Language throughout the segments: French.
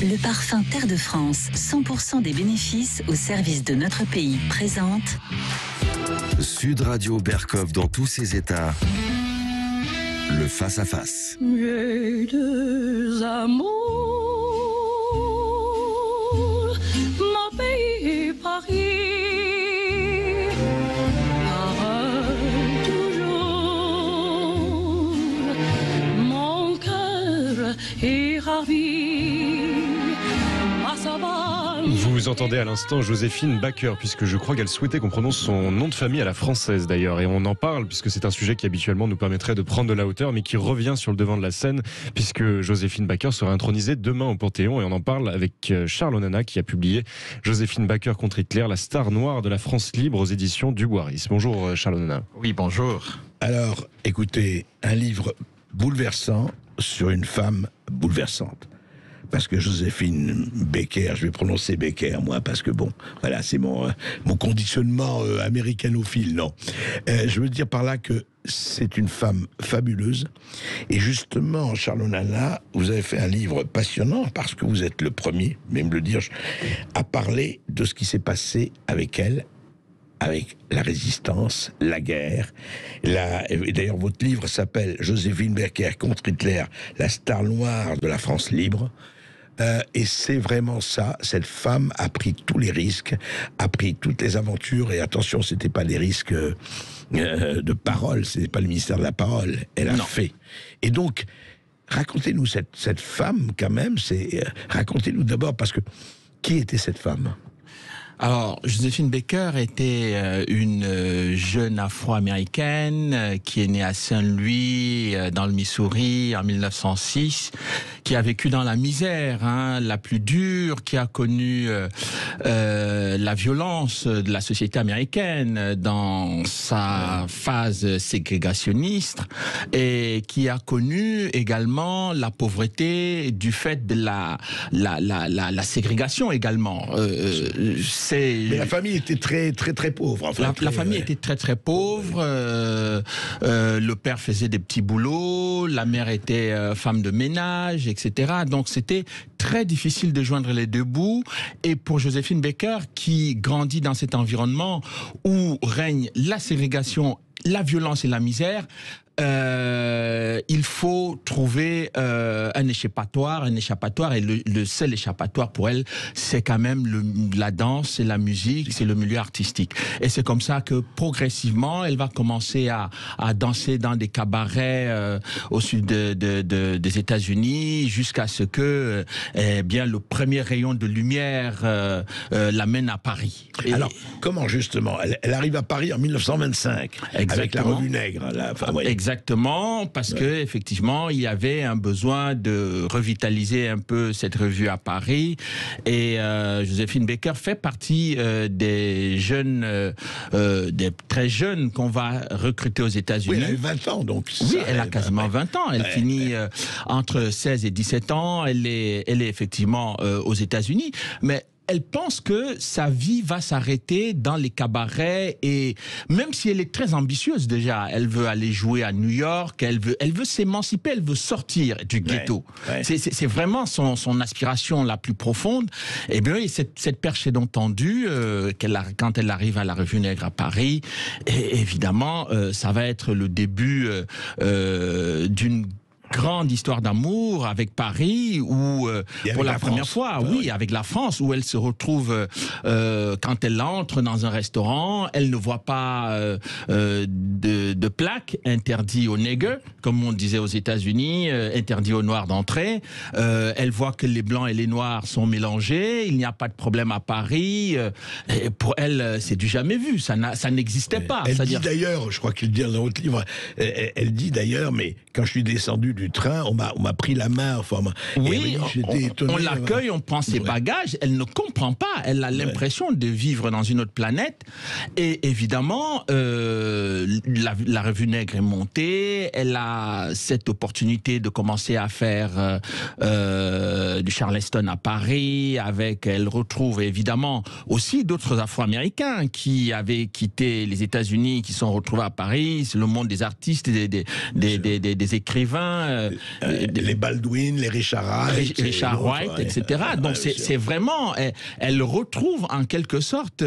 Le parfum Terre de France, 100% des bénéfices au service de notre pays, présente Sud Radio Berkov dans tous ses états. Le face-à-face. J'ai deux amours, mon pays et Paris. Parle toujours, mon cœur est ravi. À sa vanne. Vous entendez à l'instant Joséphine Baker, puisque je crois qu'elle souhaitait qu'on prononce son nom de famille à la française d'ailleurs, et on en parle puisque c'est un sujet qui habituellement nous permettrait de prendre de la hauteur, mais qui revient sur le devant de la scène, puisque Joséphine Baker sera intronisée demain au Panthéon, et on en parle avec Charles Onana qui a publié Joséphine Baker contre Hitler, la star noire de la France libre aux éditions du Boiris. Bonjour Charles Onana. Oui, bonjour. Alors, écoutez, un livre bouleversant sur une femme bouleversante. Parce que Joséphine Baker, je vais prononcer Baker, moi, parce que bon, voilà, c'est mon conditionnement américanophile, non. Je veux dire par là que c'est une femme fabuleuse. Et justement, Charles Onana, vous avez fait un livre passionnant, parce que vous êtes le premier, même le dire, à parler de ce qui s'est passé avec elle, avec la résistance, la guerre. Et d'ailleurs, votre livre s'appelle Joséphine Baker contre Hitler, la star noire de la France libre. Et c'est vraiment ça. Cette femme a pris tous les risques, a pris toutes les aventures. Et attention, c'était pas des risques de parole, c'est pas le ministère de la parole. Elle a fait. Et donc, racontez-nous cette femme quand même. Racontez-nous d'abord, parce que qui était cette femme ? Alors, Joséphine Baker était une jeune Afro-américaine qui est née à Saint-Louis, dans le Missouri, en 1906, qui a vécu dans la misère, la plus dure, qui a connu la violence de la société américaine dans sa phase ségrégationniste, et qui a connu également la pauvreté du fait de la ségrégation également. Mais la famille était très pauvre. Enfin, la famille était très pauvre. Le père faisait des petits boulots, la mère était femme de ménage, etc. Donc c'était très difficile de joindre les deux bouts. Et pour Joséphine Baker, qui grandit dans cet environnement où règne la ségrégation, la violence et la misère, il faut trouver un échappatoire, et le seul échappatoire pour elle, c'est quand même la danse, c'est la musique, c'est le milieu artistique. Et c'est comme ça que progressivement, elle va commencer à danser dans des cabarets au sud des États-Unis, jusqu'à ce que bien le premier rayon de lumière l'amène à Paris. Alors, comment justement elle arrive à Paris en 1925 avec la Revue Nègre. Exactement, parce que effectivement, il y avait un besoin de revitaliser un peu cette revue à Paris. Et Joséphine Baker fait partie des jeunes, des très jeunes qu'on va recruter aux États-Unis. Oui, elle a eu 20 ans, donc. Oui, elle a quasiment 20 ans. Elle finit entre 16 et 17 ans. Elle est effectivement aux États-Unis. Mais elle pense que sa vie va s'arrêter dans les cabarets, et même si elle est très ambitieuse déjà, elle veut aller jouer à New York, elle veut s'émanciper, elle veut sortir du ghetto. C'est vraiment son aspiration la plus profonde. Et bien, cette perche est donc tendue quand elle arrive à la Revue Nègre à Paris. Et évidemment, ça va être le début d'une grande histoire d'amour avec Paris, où pour la première fois, avec la France, où elle se retrouve quand elle entre dans un restaurant, elle ne voit pas de plaque interdit aux nègres, comme on disait aux États-Unis, interdit aux noirs d'entrer. Elle voit que les blancs et les noirs sont mélangés, il n'y a pas de problème à Paris. Et pour elle, c'est du jamais vu, ça n'existait pas. Elle dit d'ailleurs, je crois qu'il dit dans votre livre, elle dit d'ailleurs, mais quand je suis descendu du train, on m'a pris la main. Enfin, oui, on l'accueille, on prend ses bagages. Elle ne comprend pas. Elle a l'impression de vivre dans une autre planète. Et évidemment, la Revue Nègre est montée. Elle a cette opportunité de commencer à faire du Charleston à Paris. Elle retrouve évidemment aussi d'autres Afro-Américains qui avaient quitté les États-Unis, qui sont retrouvés à Paris. C'est le monde des artistes, des écrivains, hein, les Baldwin, les Richard Wright, Richard Wright, etc. Donc c'est vraiment, elle retrouve en quelque sorte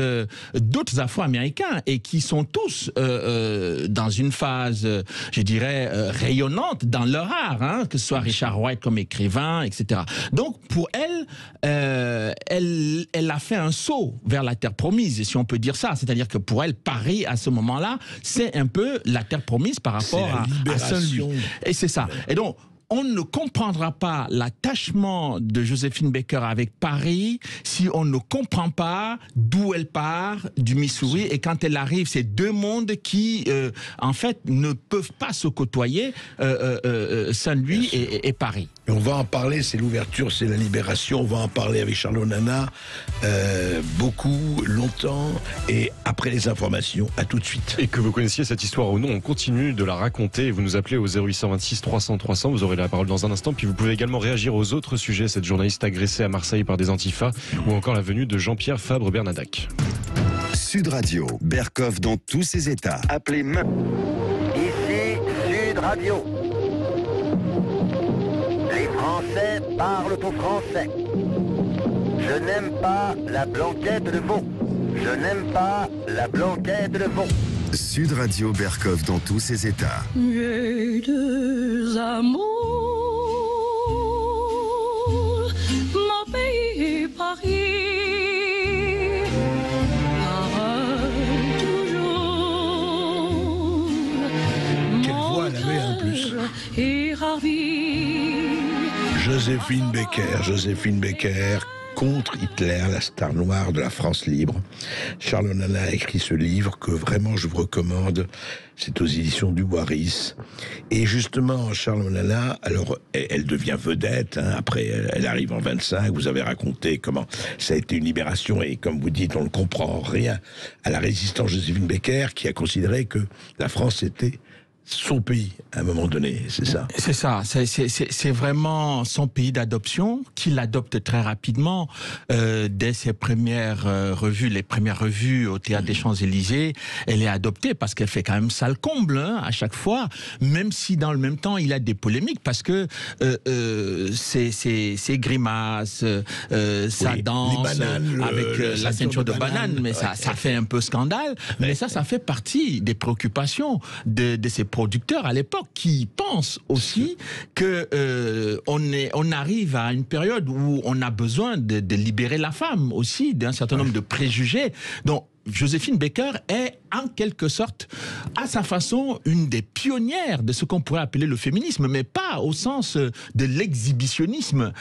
d'autres Afro-Américains et qui sont tous dans une phase, je dirais, rayonnante dans leur art, hein, que ce soit Richard Wright comme écrivain, etc. Donc pour elle, elle a fait un saut vers la terre promise, si on peut dire ça. C'est-à-dire que pour elle, Paris à ce moment-là, c'est un peu la terre promise par rapport à Saint-Louis. Et c'est ça. Et donc, on ne comprendra pas l'attachement de Joséphine Baker avec Paris si on ne comprend pas d'où elle part, du Missouri, et quand elle arrive, c'est deux mondes qui, en fait, ne peuvent pas se côtoyer, Saint-Louis et Paris. Et on va en parler, c'est l'ouverture, c'est la libération, on va en parler avec Charles Onana beaucoup, longtemps, et après les informations, à tout de suite. Et que vous connaissiez cette histoire ou non, on continue de la raconter. Vous nous appelez au 0826 300 300, vous aurez la parole dans un instant, puis vous pouvez également réagir aux autres sujets, cette journaliste agressée à Marseille par des antifas, ou encore la venue de Jean-Pierre Fabre-Bernadac. Sud Radio, Berkoff dans tous ses états. Appelez maintenant. Ici Sud Radio. Les Français parlent au français. Je n'aime pas la blanquette de veau. Je n'aime pas la blanquette de veau. Sud Radio, Berkoff dans tous ses états. J'ai deux amours, mon pays et Paris. Pareil toujours. Quelle voix elle avait en plus. Et ravi. Joséphine Baker, contre Hitler, la star noire de la France libre. Charles Onana a écrit ce livre que vraiment je vous recommande. C'est aux éditions du Boiris. Et justement, Charles Onana, alors, elle devient vedette, hein, après, elle arrive en 25, vous avez raconté comment ça a été une libération, et comme vous dites, on ne comprend rien à la résistance Joséphine Baker, qui a considéré que la France était son pays, à un moment donné, c'est ça? C'est ça, c'est vraiment son pays d'adoption, qu'il adopte très rapidement. Dès ses premières revues, les premières revues au Théâtre des Champs-Élysées, elle est adoptée parce qu'elle fait quand même sale comble, hein, à chaque fois, même si dans le même temps, il a des polémiques, parce que ses grimaces, sa danse, bananes, avec la ceinture de banane, mais ça fait un peu scandale, mais ça fait partie des préoccupations de ces producteurs à l'époque, qui pensent aussi que on arrive à une période où on a besoin de libérer la femme aussi d'un certain nombre de préjugés. Donc Joséphine Baker est en quelque sorte, à sa façon, une des pionnières de ce qu'on pourrait appeler le féminisme, mais pas au sens de l'exhibitionnisme,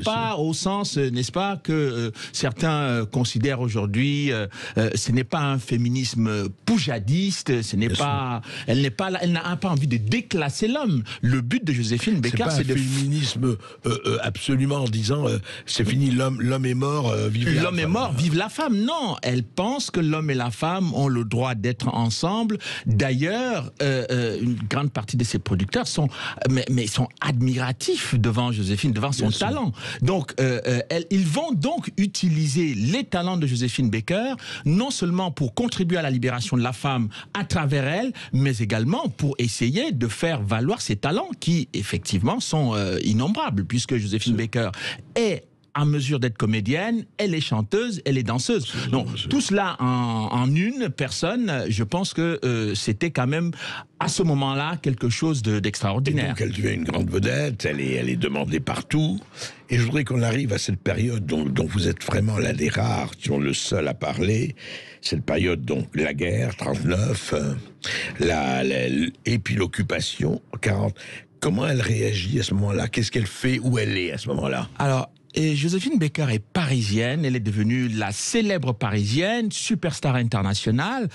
pas au sens, n'est-ce pas, que certains considèrent aujourd'hui. Ce n'est pas un féminisme poujadiste, ce n'est pas, elle n'a pas envie de déclasser l'homme. Le but de Joséphine Baker, c'est de féminisme absolument en disant c'est fini, l'homme est mort, vive la femme. L'homme est mort, vive la femme. Non, elle pense que l'homme et la femme ont le droit d'être ensemble. D'ailleurs, une grande partie de ses producteurs sont admiratifs devant Joséphine, devant son talent. Donc, ils vont donc utiliser les talents de Joséphine Baker, non seulement pour contribuer à la libération de la femme à travers elle, mais également pour essayer de faire valoir ses talents qui, effectivement, sont innombrables, puisque Joséphine Baker est en mesure d'être comédienne, elle est chanteuse, elle est danseuse. Donc, tout cela en une personne, je pense que c'était quand même, à ce moment-là, quelque chose d'extraordinaire. Donc, elle devient une grande vedette, elle est demandée partout. Et je voudrais qu'on arrive à cette période dont vous êtes vraiment l'un des rares, qui sont le seul à parler. Cette période, donc, la guerre, 39, et puis l'occupation, 40. Comment elle réagit à ce moment-là? Qu'est-ce qu'elle fait? Où elle est à ce moment-là? Alors, et Joséphine Baker est parisienne, elle est devenue la célèbre parisienne, superstar internationale.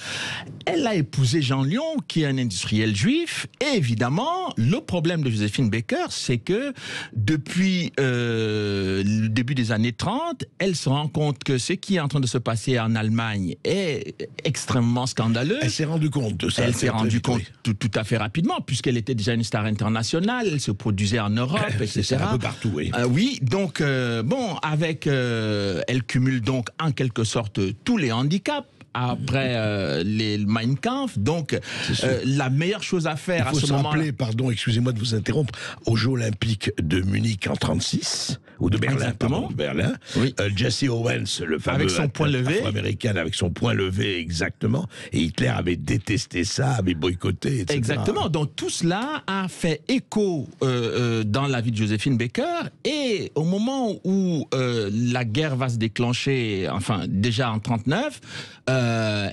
Elle a épousé Jean Lion, qui est un industriel juif. Et évidemment, le problème de Joséphine Baker, c'est que depuis le début des années 30, elle se rend compte que ce qui est en train de se passer en Allemagne est extrêmement scandaleux. Elle s'est rendue compte de ça. Elle s'est rendue compte tout à fait rapidement, puisqu'elle était déjà une star internationale, elle se produisait en Europe, etc. C'est un peu partout, oui. Oui, donc... elle cumule donc en quelque sorte tous les handicaps. après le Mein Kampf. Donc, la meilleure chose à faire Il faut à ce se moment-là... rappeler, pardon, excusez-moi de vous interrompre, aux Jeux Olympiques de Munich en 36 ou de Berlin, Exactement. pardon, de Berlin. Oui. Jesse Owens, le fameux Avec son point levé. afro-américain, avec son point levé, exactement. Et Hitler avait détesté ça, avait boycotté, etc. Exactement. Donc tout cela a fait écho dans la vie de Joséphine Baker. Et au moment où la guerre va se déclencher, enfin déjà en 1939,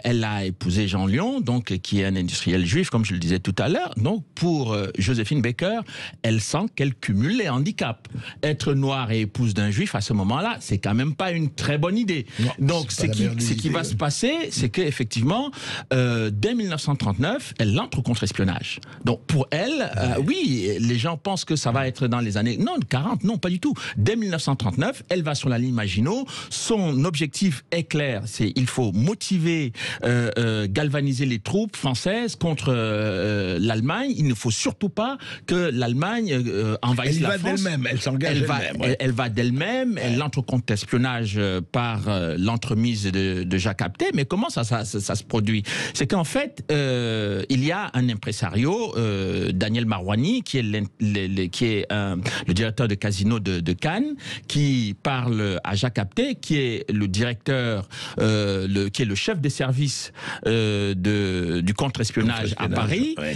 elle a épousé Jean Lion, donc qui est un industriel juif, comme je le disais tout à l'heure. Donc pour Joséphine Baker, elle sent qu'elle cumule les handicaps. Être noire et épouse d'un juif à ce moment-là, c'est quand même pas une très bonne idée. Non, donc c'est pas la meilleure des ce qui idées, va se passer, c'est qu'effectivement, dès 1939, elle entre au contre-espionnage. Donc pour elle, oui, les gens pensent que ça va être dans les années... Non, 40, non, pas du tout. Dès 1939, elle va sur la ligne Maginot. Son objectif est clair, c'est il faut motiver, galvaniser les troupes françaises contre l'Allemagne. Il ne faut surtout pas que l'Allemagne envahisse la France. Elle va d'elle-même, elle s'engage elle-même. Ouais. Elle va d'elle-même, elle entre au contre-espionnage par l'entremise de Jacques Apthé. Mais comment ça se produit? C'est qu'en fait, il y a un impresario, Daniel Marouani, qui est le directeur de casino de Cannes, qui parle à Jacques Apthé, qui est le directeur, qui est le chef des services du contre-espionnage à Paris. Ouais.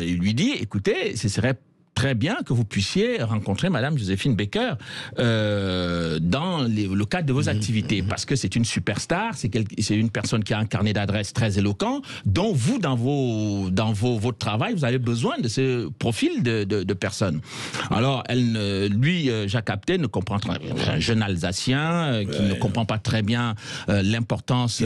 Il lui dit, écoutez, ce serait très bien que vous puissiez rencontrer Madame Joséphine Baker dans le cadre de vos activités, parce que c'est une superstar, c'est une personne qui a un carnet d'adresses très éloquent, dont vous, dans votre travail, vous avez besoin de ce profil de personnes. Alors, Jacques Apthé ne comprend pas, un jeune Alsacien qui ne comprend pas très bien l'importance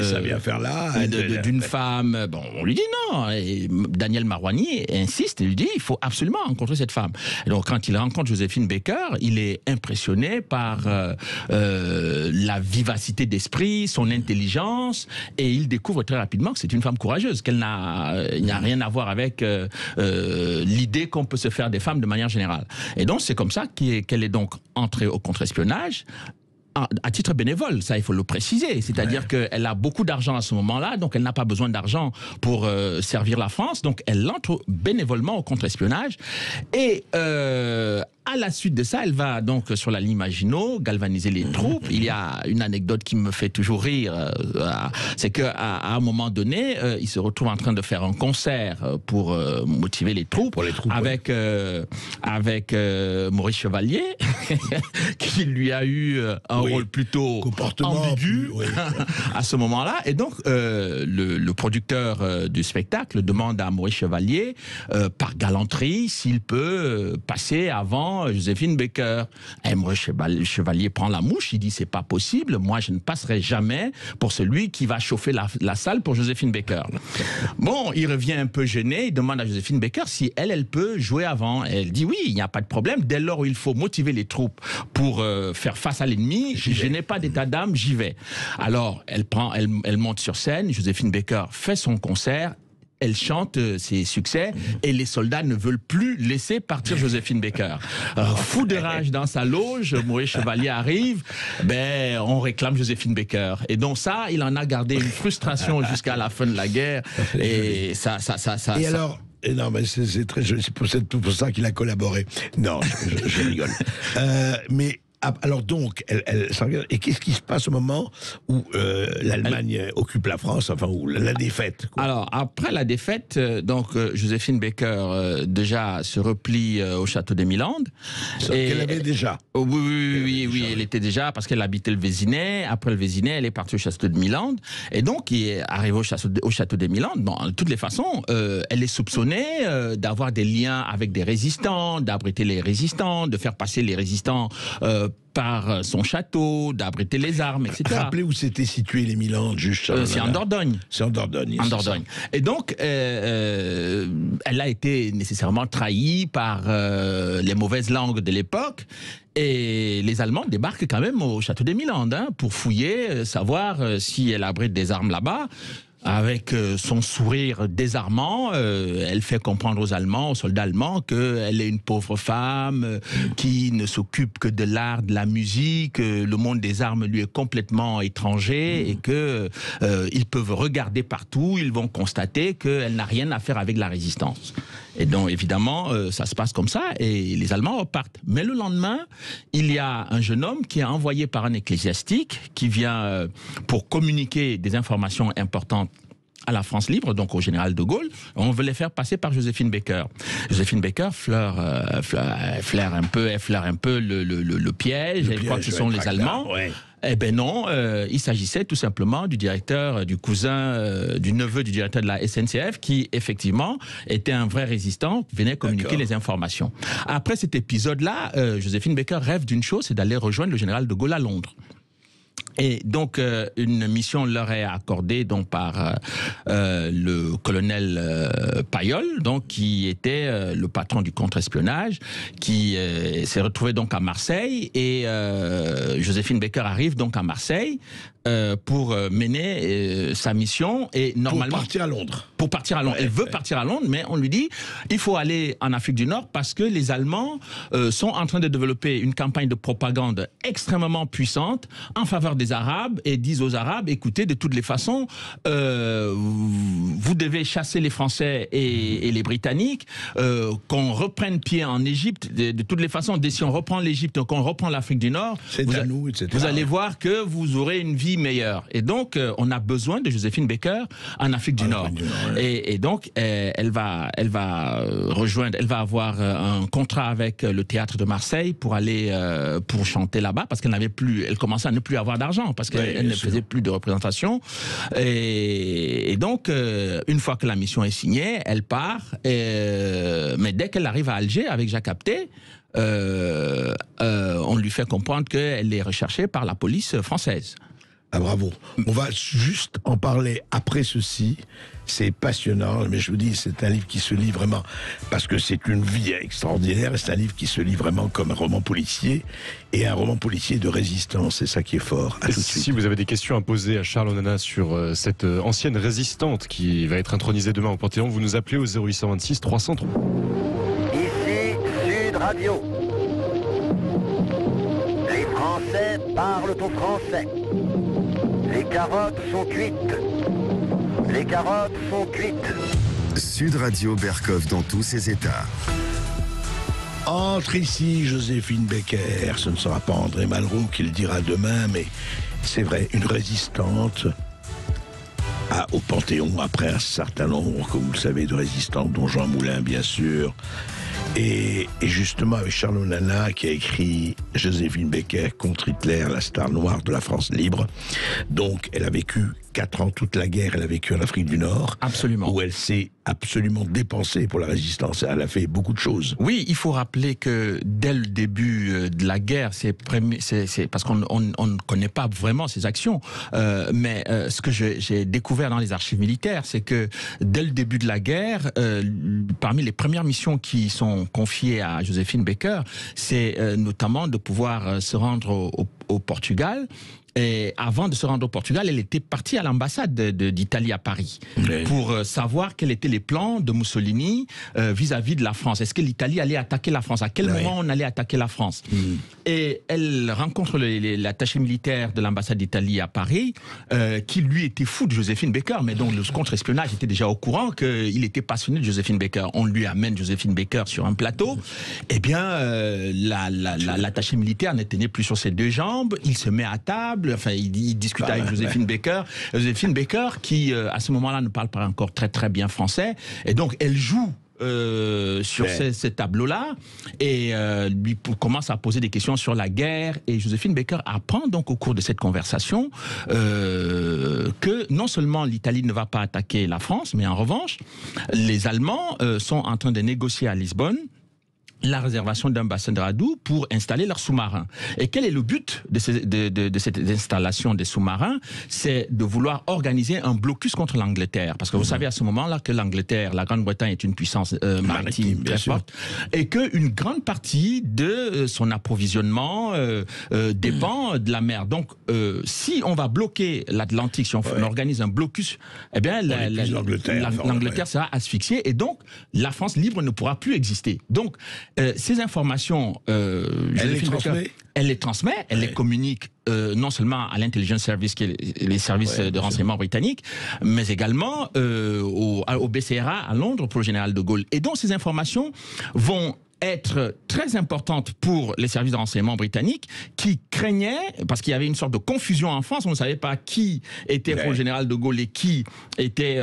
d'une femme. Bon, on lui dit non. Et Daniel Marouani insiste et lui dit il faut absolument rencontrer cette femme. Et donc, quand il rencontre Joséphine Baker, il est impressionné par la vivacité d'esprit, son intelligence, et il découvre très rapidement que c'est une femme courageuse, il n'y a rien à voir avec l'idée qu'on peut se faire des femmes de manière générale. Et donc, c'est comme ça qu'elle est donc entrée au contre-espionnage. À titre bénévole, ça il faut le préciser, c'est-à-dire qu'elle a beaucoup d'argent à ce moment-là, donc elle n'a pas besoin d'argent pour servir la France, donc elle entre bénévolement au contre-espionnage et à la suite de ça, elle va donc sur la ligne Maginot galvaniser les troupes. Il y a une anecdote qui me fait toujours rire, c'est qu'à un moment donné, il se retrouve en train de faire un concert pour motiver les troupes, avec Maurice Chevalier, qui lui a eu un rôle plutôt ambigu à ce moment-là. Et donc, le producteur du spectacle demande à Maurice Chevalier, par galanterie, s'il peut passer avant Joséphine Baker. Et Maurice Chevalier prend la mouche, il dit c'est pas possible, moi je ne passerai jamais pour celui qui va chauffer la salle pour Joséphine Baker. Bon, il revient un peu gêné, il demande à Joséphine Baker si elle peut jouer avant. Et elle dit oui, il n'y a pas de problème, dès lors où il faut motiver les troupes pour faire face à l'ennemi, je n'ai pas d'état d'âme, j'y vais. Alors, elle monte sur scène, Joséphine Baker fait son concert, elle chante ses succès et les soldats ne veulent plus laisser partir Joséphine Baker. Fou de rage dans sa loge, Maurice Chevalier arrive, on réclame Joséphine Baker. Et donc ça, il en a gardé une frustration jusqu'à la fin de la guerre. Et ça. Et alors, non, mais c'est très joli, c'est pour ça qu'il a collaboré. Non, je rigole. Mais alors donc, elle s'engage. Et qu'est-ce qui se passe au moment où l'Allemagne occupe la France, enfin, où la défaite, quoi. Alors, après la défaite, Joséphine Baker déjà se replie au château des Milandes. Qu'elle avait déjà. Oui, elle était déjà, parce qu'elle habitait le Vésinet. Après le Vésinet, elle est partie au château de Milandes. Et donc, il est arrivé au château des Milandes. Bon, de toutes les façons, elle est soupçonnée d'avoir des liens avec des résistants, d'abriter les résistants, de faire passer les résistants par son château, d'abriter les armes, etc. Rappelez où c'était situé les Milandes, juste. C'est en Dordogne. C'est en Dordogne. En Dordogne. Et donc, elle a été nécessairement trahie par les mauvaises langues de l'époque. Et les Allemands débarquent quand même au château des Milandes pour fouiller, savoir si elle abrite des armes là-bas. avec son sourire désarmant, elle fait comprendre aux Allemands, aux soldats allemands, qu'elle est une pauvre femme qui ne s'occupe que de l'art, de la musique, le monde des armes lui est complètement étranger et que ils peuvent regarder partout, ils vont constater qu'elle n'a rien à faire avec la résistance. Et donc évidemment, ça se passe comme ça et les Allemands repartent. Mais le lendemain, il y a un jeune homme qui est envoyé par un ecclésiastique qui vient pour communiquer des informations importantes à la France libre, donc au général de Gaulle. On veut les faire passer par Joséphine Baker. Joséphine Baker effleure un peu le piège. Elle croit que ce sont les Allemands. Ouais. Eh ben non, il s'agissait tout simplement du directeur, du cousin, du neveu du directeur de la SNCF qui, effectivement, était un vrai résistant, venait communiquer les informations. Après cet épisode-là, Joséphine Baker rêve d'une chose, c'est d'aller rejoindre le général de Gaulle à Londres. Et donc, une mission leur est accordée donc, par le colonel Payol, donc, qui était le patron du contre-espionnage, qui s'est retrouvé donc à Marseille. Et Joséphine Baker arrive donc à Marseille pour mener sa mission. Et normalement, pour partir à Londres. Pour partir à Londres. Elle veut partir à Londres, mais on lui dit il faut aller en Afrique du Nord parce que les Allemands sont en train de développer une campagne de propagande extrêmement puissante en faveur des Arabes et disent aux Arabes écoutez, de toutes les façons, vous devez chasser les Français et les Britanniques, qu'on reprenne pied en Égypte. De toutes les façons, si on reprend l'Égypte, qu'on reprend l'Afrique du Nord, vous allez voir que vous aurez une vie meilleure. Et donc, on a besoin de Joséphine Baker en Afrique du Nord. Et donc, elle va rejoindre, elle va avoir un contrat avec le théâtre de Marseille pour aller pour chanter là-bas parce qu'elle n'avait plus, elle commençait à ne plus avoir d'argent parce qu'elle ne faisait plus de représentation. Et donc, une fois que la mission est signée, elle part. Mais dès qu'elle arrive à Alger avec Jacques Apthé, on lui fait comprendre qu'elle est recherchée par la police française. Ah bravo. On va juste en parler après ceci. C'est passionnant, mais je vous dis, c'est un livre qui se lit vraiment, parce que c'est une vie extraordinaire, c'est un livre qui se lit vraiment comme un roman policier, et un roman policier de résistance, c'est ça qui est fort. À tout de suite. Si vous avez des questions à poser à Charles Onana sur cette ancienne résistante qui va être intronisée demain au Panthéon, vous nous appelez au 0826 303. Ici Sud Radio. Les Français parlent au français. Les carottes sont cuites. Les carottes sont cuites. Sud Radio Berkov dans tous ses états. Entre ici, Joséphine Baker. Ce ne sera pas André Malraux qui le dira demain, mais c'est vrai, une résistante au Panthéon, après un certain nombre, comme vous le savez, de résistants, dont Jean Moulin, bien sûr. Et justement, avec Charles Onana, qui a écrit Joséphine Baker contre Hitler, la star noire de la France libre. Donc, elle a vécu 4 ans, toute la guerre, elle a vécu en Afrique du Nord. Absolument. Où elle s'est absolument dépensée pour la résistance. Elle a fait beaucoup de choses. Oui, il faut rappeler que dès le début de la guerre, c'est parce qu'on ne connaît pas vraiment ses actions. Mais ce que j'ai découvert dans les archives militaires, c'est que dès le début de la guerre, parmi les premières missions qui sont confiées à Joséphine Baker, c'est notamment de pouvoir se rendre au Portugal. Et avant de se rendre au Portugal, elle était partie à l'ambassade d'Italie à Paris pour savoir quels étaient les plans de Mussolini vis-à-vis de la France. Est-ce que l'Italie allait attaquer la France? À quel moment on allait attaquer la France? Et elle rencontre l'attaché militaire de l'ambassade d'Italie à Paris, qui lui était fou de Joséphine Baker, mais dont le contre-espionnage était déjà au courant qu'il était passionné de Joséphine Baker. On lui amène Joséphine Baker sur un plateau. Eh bien, l'attaché militaire ne tenait plus sur ses deux jambes. Il se met à table. Enfin, il discute avec Joséphine Baker. Joséphine Baker, qui à ce moment-là ne parle pas encore très très bien français, et donc elle joue sur ces tableaux-là et lui commence à poser des questions sur la guerre. Et Joséphine Baker apprend donc au cours de cette conversation que non seulement l'Italie ne va pas attaquer la France, mais en revanche, les Allemands sont en train de négocier à Lisbonne la réservation d'un bassin de Radou pour installer leurs sous-marins. Et quel est le but de cette installation des sous-marins? C'est de vouloir organiser un blocus contre l'Angleterre. Parce que vous savez à ce moment-là que l'Angleterre, la Grande-Bretagne est une puissance maritime très forte et qu'une grande partie de son approvisionnement dépend de la mer. Donc, si on va bloquer l'Atlantique, si on organise un blocus, eh bien, l'Angleterre sera asphyxiée et donc la France libre ne pourra plus exister. Donc, ces informations, elle les transmet, elle les communique non seulement à l'intelligence service, qui est les services de renseignement britanniques, mais également au BCRA à Londres pour le général de Gaulle. Et donc ces informations vont être très importante pour les services de renseignement britanniques qui craignaient, parce qu'il y avait une sorte de confusion en France, on ne savait pas qui était pour le général de Gaulle et qui était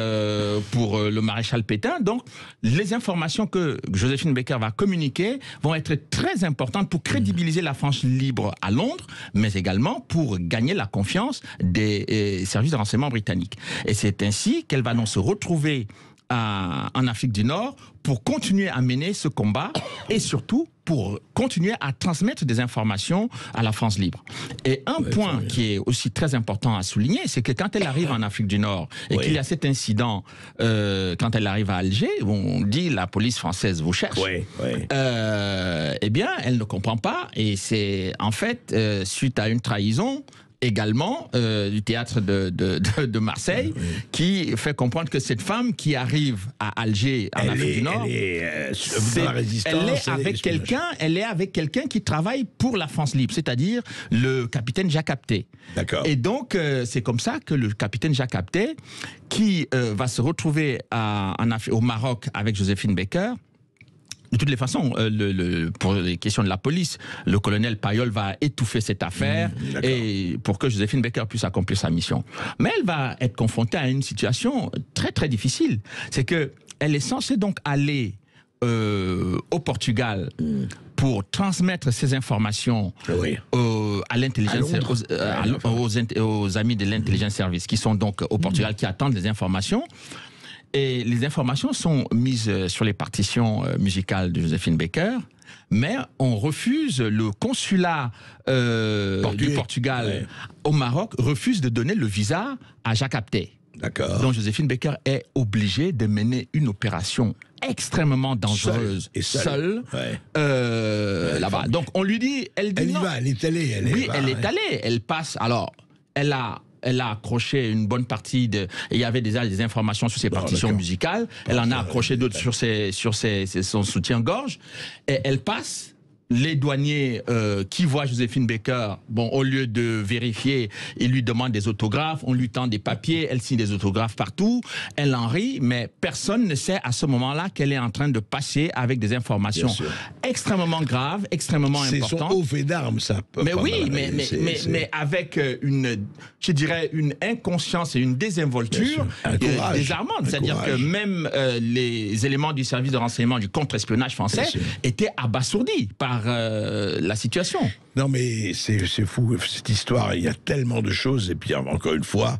pour le maréchal Pétain. Donc, les informations que Joséphine Baker va communiquer vont être très importantes pour crédibiliser la France libre à Londres, mais également pour gagner la confiance des services de renseignement britanniques. Et c'est ainsi qu'elle va donc se retrouver en Afrique du Nord pour continuer à mener ce combat et surtout pour continuer à transmettre des informations à la France libre. Et un point qui est aussi très important à souligner, c'est que quand elle arrive en Afrique du Nord et qu'il y a cet incident, quand elle arrive à Alger, où on dit la police française vous cherche, eh bien, elle ne comprend pas et c'est en fait suite à une trahison également du théâtre de Marseille, qui fait comprendre que cette femme qui arrive à Alger, en Afrique du Nord, elle est avec quelqu'un qui travaille pour la France libre, c'est-à-dire le capitaine Jacques Apthé. D'accord. Et donc, c'est comme ça que le capitaine Jacques Apthé, qui va se retrouver au Maroc avec Joséphine Baker. De toutes les façons, pour les questions de la police, le colonel Payol va étouffer cette affaire et pour que Joséphine Baker puisse accomplir sa mission. Mais elle va être confrontée à une situation très très difficile. C'est que elle est censée donc aller au Portugal pour transmettre ces informations à l'intelligence, aux amis de l'intelligence service qui sont donc au Portugal, qui attendent les informations. Et les informations sont mises sur les partitions musicales de Joséphine Baker, mais on refuse, le consulat du Portugal au Maroc refuse de donner le visa à Jacques Apthé. D'accord. Donc Joséphine Baker est obligée de mener une opération extrêmement dangereuse, seule là-bas. Donc on lui dit, elle dit non. Elle est allée. Elle est allée. Elle passe. Alors, elle a accroché une bonne partie il y avait déjà des informations sur ses partitions musicales. Elle en a accroché d'autres sur son soutien-gorge. Et elle passe. Les douaniers qui voient Joséphine Baker, bon, au lieu de vérifier, ils lui demandent des autographes, on lui tend des papiers, elle signe des autographes partout, elle en rit, mais personne ne sait à ce moment-là qu'elle est en train de passer avec des informations extrêmement graves, extrêmement importantes. C'est son haut fait d'armes, ça. Mais oui, mais avec je dirais, une inconscience et une désinvolture désarmante. C'est-à-dire que même les éléments du service de renseignement du contre-espionnage français étaient abasourdis par la situation. Non mais c'est fou cette histoire, il y a tellement de choses et puis encore une fois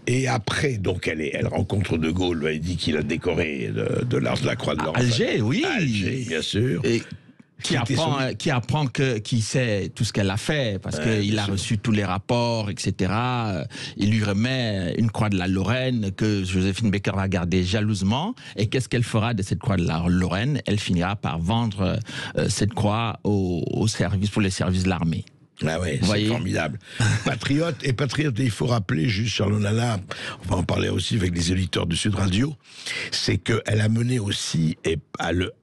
et après donc elle rencontre De Gaulle, elle dit qu'il a décoré de l'Ordre de la Croix de l'Or. Alger, oui. Alger, bien sûr. Et qui apprend qu'il sait tout ce qu'elle a fait parce qu'il a reçu tous les rapports, etc. Il lui remet une croix de la Lorraine que Joséphine Baker va garder jalousement. Et qu'est-ce qu'elle fera de cette croix de la Lorraine? Elle finira par vendre cette croix pour les services de l'armée. Ah ouais, c'est formidable. Patriote, il faut rappeler, juste Charles Nana, on va en parler aussi avec les éditeurs de Sud Radio, c'est qu'elle a mené aussi,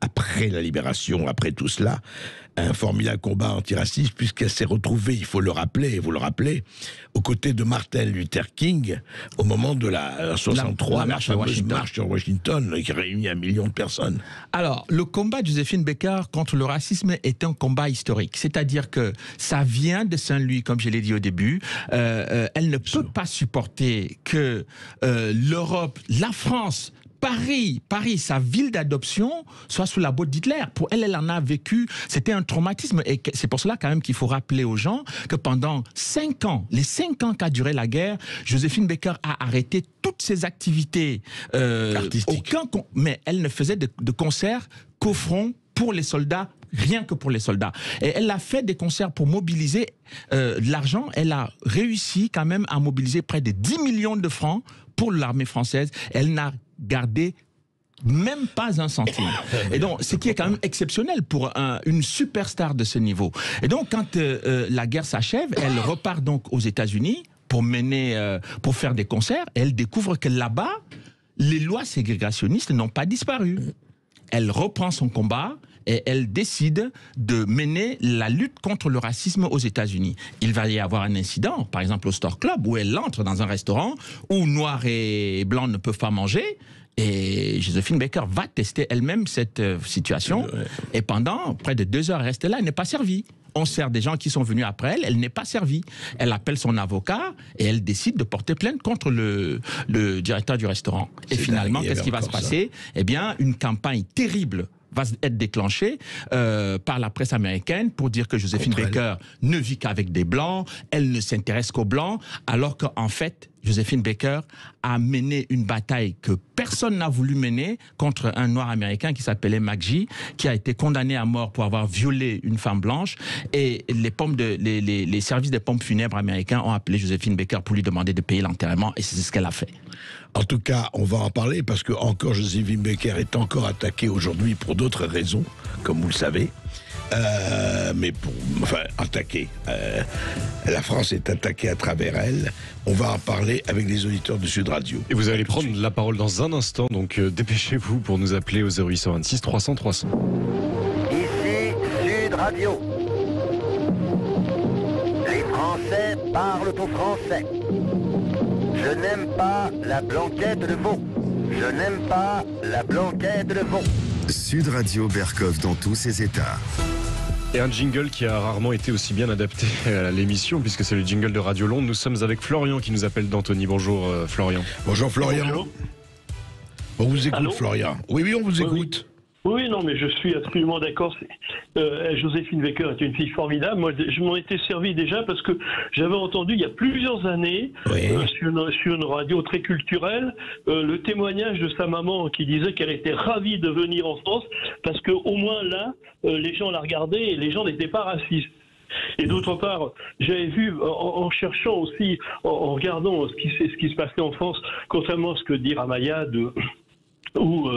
après la libération, après tout cela, un formidable combat antiraciste, puisqu'elle s'est retrouvée, il faut le rappeler, vous le rappelez, aux côtés de Martin Luther King, au moment de la 63, la fameuse marche sur Washington, qui réunit 1 million de personnes. Alors, le combat de Joséphine Baker contre le racisme est un combat historique, c'est-à-dire que ça vient de Saint-Louis, comme je l'ai dit au début. Elle ne peut pas supporter que l'Europe, la France, Paris, sa ville d'adoption, soit sous la botte d'Hitler. Pour elle, elle en a vécu, c'était un traumatisme. Et c'est pour cela quand même qu'il faut rappeler aux gens que pendant 5 ans, les 5 ans qu'a duré la guerre, Joséphine Baker a arrêté toutes ses activités artistiques. mais elle ne faisait de concert qu'au front pour les soldats, rien que pour les soldats. Et elle a fait des concerts pour mobiliser de l'argent. Elle a réussi quand même à mobiliser près de 10 millions de francs pour l'armée française. Elle n'a gardé même pas un centime. Et donc, ce qui est quand même exceptionnel pour une superstar de ce niveau. Et donc, quand la guerre s'achève, elle repart donc aux États-Unis pour pour faire des concerts. Et elle découvre que là-bas, les lois ségrégationnistes n'ont pas disparu. Elle reprend son combat et elle décide de mener la lutte contre le racisme aux États-Unis. Il va y avoir un incident, par exemple au Stork Club, où elle entre dans un restaurant où noirs et blancs ne peuvent pas manger. Et Joséphine Baker va tester elle-même cette situation. Et pendant près de 2 heures, elle reste là, elle n'est pas servie. On sert des gens qui sont venus après elle, elle n'est pas servie. Elle appelle son avocat et elle décide de porter plainte contre le directeur du restaurant. Et finalement, qu'est-ce qui va se passer? Eh bien, une campagne terrible va être déclenchée par la presse américaine pour dire que Joséphine Baker ne vit qu'avec des Blancs, elle ne s'intéresse qu'aux Blancs, alors qu'en fait, Joséphine Baker a mené une bataille que personne n'a voulu mener contre un noir américain qui s'appelait McGee, qui a été condamné à mort pour avoir violé une femme blanche. Et les services des pompes funèbres américains ont appelé Joséphine Baker pour lui demander de payer l'enterrement, et c'est ce qu'elle a fait. En tout cas, on va en parler parce que encore Joséphine Baker est encore attaquée aujourd'hui pour d'autres raisons, comme vous le savez. Attaquée. La France est attaquée à travers elle. On va en parler avec les auditeurs de Sud Radio. Et vous allez prendre la parole dans un instant, donc dépêchez-vous pour nous appeler au 0826 300 300. Ici Sud Radio. Les Français parlent au français. Je n'aime pas la blanquette de veau. Je n'aime pas la blanquette de veau. Sud Radio Berkov dans tous ses états. Et un jingle qui a rarement été aussi bien adapté à l'émission, puisque c'est le jingle de Radio Londres. Nous sommes avec Florian qui nous appelle d'Antony. Bonjour Florian. Bonjour Florian. Bonjour. On vous écoute. Allô Florian. Oui, on vous écoute. Oui, non, mais je suis absolument d'accord. Joséphine Baker est une fille formidable. Moi, je m'en étais servi déjà parce que j'avais entendu il y a plusieurs années, sur une radio très culturelle, le témoignage de sa maman qui disait qu'elle était ravie de venir en France parce qu'au moins là, les gens la regardaient et les gens n'étaient pas racistes. Et d'autre part, j'avais vu, en cherchant aussi, en regardant ce qui se passait en France, contrairement à ce que dit Ramayad ou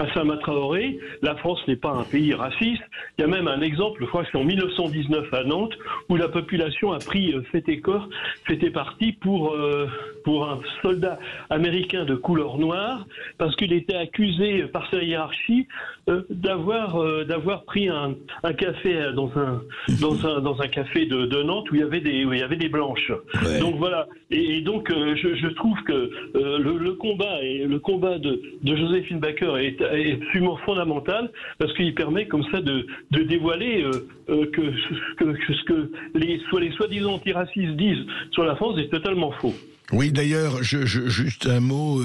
Assama Traoré, la France n'est pas un pays raciste. Il y a même un exemple, je crois que c'est en 1919 à Nantes, où la population a pris fêté parti pour un soldat américain de couleur noire, parce qu'il était accusé par sa hiérarchie d'avoir pris un café dans un café de Nantes où il y avait des blanches. Ouais. Donc voilà. Et donc je trouve que le combat de Joséphine Baker est absolument fondamental parce qu'il permet comme ça de dévoiler que ce que les soi-disant antiracistes disent sur la France est totalement faux. Oui, d'ailleurs, juste un mot.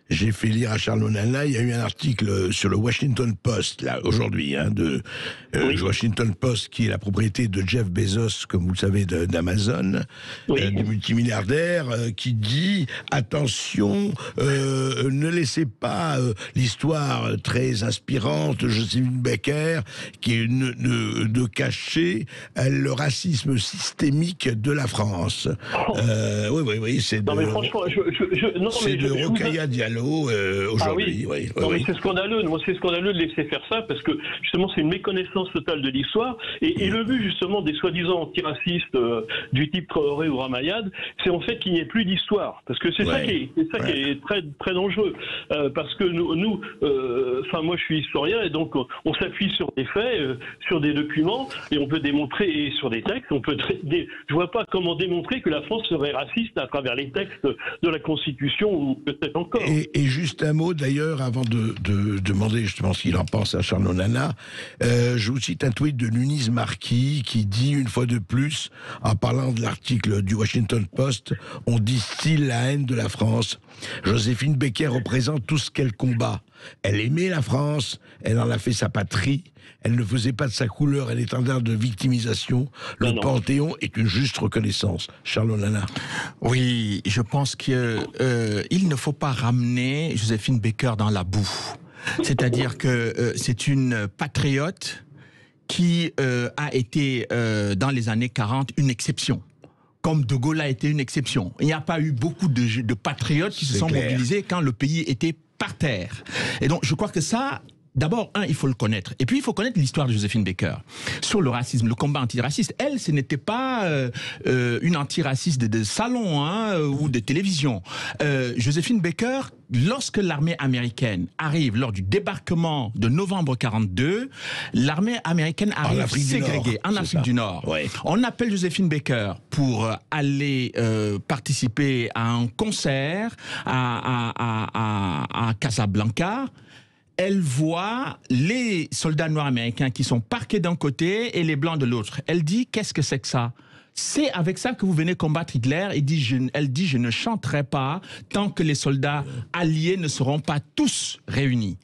J'ai fait lire à Charles Onana, il y a eu un article sur le Washington Post, là, aujourd'hui, le Washington Post, qui est la propriété de Jeff Bezos, comme vous le savez, d'Amazon, du multimilliardaire, qui dit, attention, ne laissez pas l'histoire très inspirante de Joséphine Baker, qui est de cacher le racisme systémique de la France. Oui, c'est de... Non, mais franchement, c'est de Rokhaya Diallo. Aujourd'hui, mais c'est scandaleux. Moi, c'est scandaleux de laisser faire ça parce que justement, c'est une méconnaissance totale de l'histoire. Et le but justement des soi-disant antiracistes du type Traoré ou Ramayad, c'est en fait qu'il n'y ait plus d'histoire. Parce que c'est ça qui est très très dangereux. Parce que nous, moi, je suis historien et donc on s'appuie sur des faits, sur des documents et on peut démontrer et sur des textes. Je vois pas comment démontrer que la France serait raciste à travers les textes de la Constitution ou peut-être encore. Et juste un mot d'ailleurs, avant de demander justement ce qu'il en pense à Charles Onana, je vous cite un tweet de Nunis Marquis qui dit une fois de plus, en parlant de l'article du Washington Post, on distille la haine de la France. Joséphine Baker représente tout ce qu'elle combat. Elle aimait la France, elle en a fait sa patrie, elle ne faisait pas de sa couleur un étendard de victimisation. Le Panthéon est une juste reconnaissance. Charles Onana. Oui, je pense qu'il ne faut pas ramener Joséphine Baker dans la boue. C'est-à-dire que c'est une patriote qui a été, dans les années 40, une exception. Comme De Gaulle a été une exception. Il n'y a pas eu beaucoup de patriotes qui se sont mobilisés quand le pays était par terre. Et donc, je crois que ça... D'abord, il faut le connaître. Et puis, il faut connaître l'histoire de Joséphine Baker sur le racisme, le combat antiraciste. Elle, ce n'était pas une antiraciste de salon ou de télévision. Joséphine Baker, lorsque l'armée américaine arrive lors du débarquement de novembre 42, l'armée américaine arrive ségrégée en Afrique du Nord. Ouais. On appelle Joséphine Baker pour aller participer à un concert à Casablanca. Elle voit les soldats noirs américains qui sont parqués d'un côté et les blancs de l'autre. Elle dit, qu'est-ce que c'est que ça ? C'est avec ça que vous venez combattre Hitler. Elle dit, je ne chanterai pas tant que les soldats alliés ne seront pas tous réunis.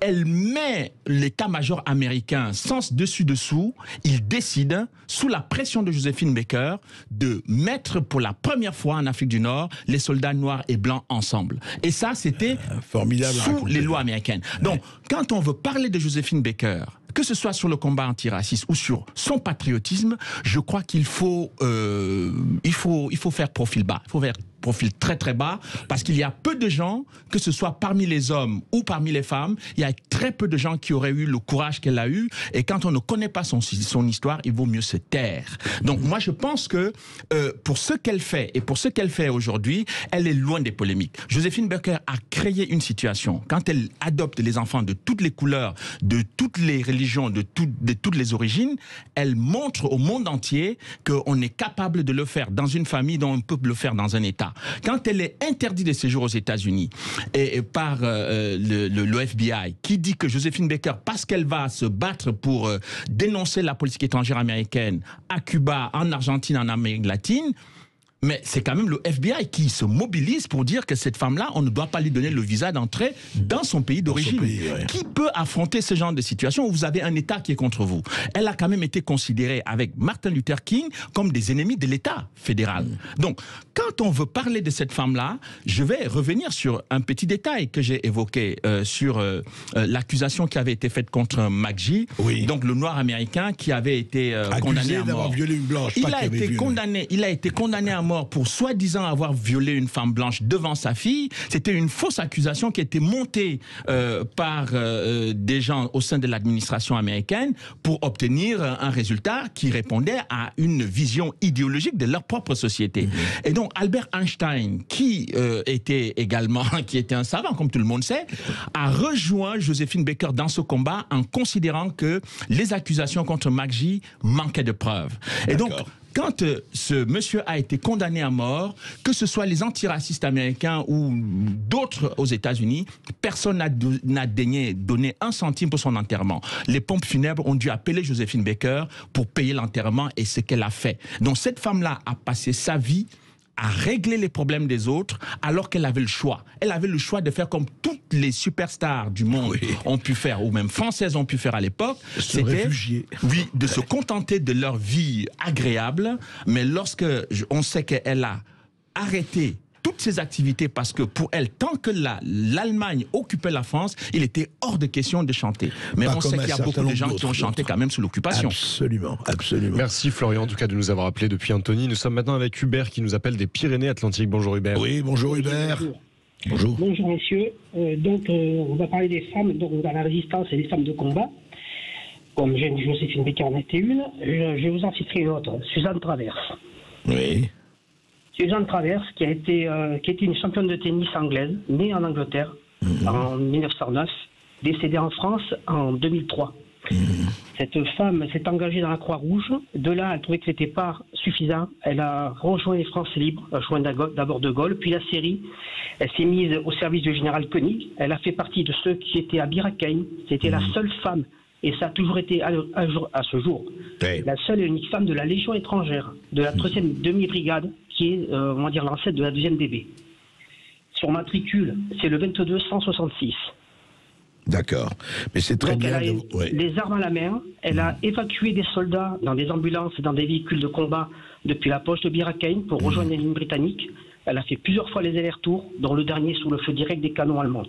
Elle met l'état-major américain sans dessus-dessous. Il décide, sous la pression de Joséphine Baker, de mettre pour la première fois en Afrique du Nord les soldats noirs et blancs ensemble. Et ça, c'était formidable sous les lois américaines. Donc, quand on veut parler de Joséphine Baker, que ce soit sur le combat antiraciste ou sur son patriotisme, je crois qu'il faut, faire profil bas. Il faut faire profil très très bas, parce qu'il y a peu de gens, que ce soit parmi les hommes ou parmi les femmes, il y a très peu de gens qui auraient eu le courage qu'elle a eu, et quand on ne connaît pas son histoire, il vaut mieux se taire. Donc moi je pense que pour ce qu'elle fait, et pour ce qu'elle fait aujourd'hui, elle est loin des polémiques. Joséphine Baker a créé une situation, quand elle adopte les enfants de toutes les couleurs, de toutes les religions, de toutes les origines, elle montre au monde entier qu'on est capable de le faire dans une famille, dont on peut le faire dans un État. Quand elle est interdite de séjour aux États-Unis et par le FBI, qui dit que Joséphine Baker, parce qu'elle va se battre pour dénoncer la politique étrangère américaine à Cuba, en Argentine, en Amérique latine, mais c'est quand même le FBI qui se mobilise pour dire que cette femme-là, on ne doit pas lui donner le visa d'entrée dans son pays d'origine. Qui peut affronter ce genre de situation où vous avez un État qui est contre vous? Elle a quand même été considérée, avec Martin Luther King, comme des ennemis de l'État fédéral. Donc, quand on veut parler de cette femme-là, je vais revenir sur un petit détail que j'ai évoqué sur l'accusation qui avait été faite contre McGee, donc le noir américain qui avait été condamné à mort. Violé une blanche, il a été condamné à mort pour soi-disant avoir violé une femme blanche devant sa fille. C'était une fausse accusation qui était montée par des gens au sein de l'administration américaine pour obtenir un résultat qui répondait à une vision idéologique de leur propre société. Et donc Albert Einstein, qui était un savant comme tout le monde sait, a rejoint Joséphine Baker dans ce combat en considérant que les accusations contre McGee manquaient de preuves. Et donc quand ce monsieur a été condamné à mort, que ce soit les antiracistes américains ou d'autres aux États-Unis, personne n'a daigné donner un centime pour son enterrement. Les pompes funèbres ont dû appeler Joséphine Baker pour payer l'enterrement, et ce qu'elle a fait. Donc cette femme-là a passé sa vie à régler les problèmes des autres, alors qu'elle avait le choix. Elle avait le choix de faire comme toutes les superstars du monde ont pu faire, ou même françaises ont pu faire à l'époque. C'était de se contenter de leur vie agréable, mais lorsque on sait qu'elle a arrêté toutes ses activités, parce que pour elle, tant que l'Allemagne occupait la France, il était hors de question de chanter. Mais on sait qu'il y a beaucoup de gens qui ont chanté quand même sous l'occupation. Absolument, absolument. Merci Florian, en tout cas, de nous avoir appelé depuis Antony. Nous sommes maintenant avec Hubert qui nous appelle des Pyrénées-Atlantiques. Bonjour Hubert. Oui, bonjour Hubert. Bonjour. Bonjour messieurs. On va parler des femmes dans la résistance et des femmes de combat. Comme Joséphine Baker en était une, je vais vous en citer une autre, Suzanne Travers. Oui. Suzanne Travers, qui était une championne de tennis anglaise, née en Angleterre en 1909, décédée en France en 2003. Cette femme s'est engagée dans la Croix-Rouge. De là, elle trouvait que ce n'était pas suffisant. Elle a rejoint les Français libres, rejoint d'abord De Gaulle, puis la Syrie. Elle s'est mise au service du général Koenig. Elle a fait partie de ceux qui étaient à Bir Hakeim. C'était la seule femme, et ça a toujours été à ce jour, la seule et unique femme de la Légion étrangère, de la 3e demi-brigade, qui est, on va dire, l'ancêtre de la 2e DB. Son matricule, c'est le 22-166. D'accord. Mais c'est très bien. Elle a les armes à la main. Elle a évacué des soldats dans des ambulances et dans des véhicules de combat depuis la poche de Bir Hakeim pour rejoindre les lignes britanniques. Elle a fait plusieurs fois les allers-retours, dont le dernier sous le feu direct des canons allemands.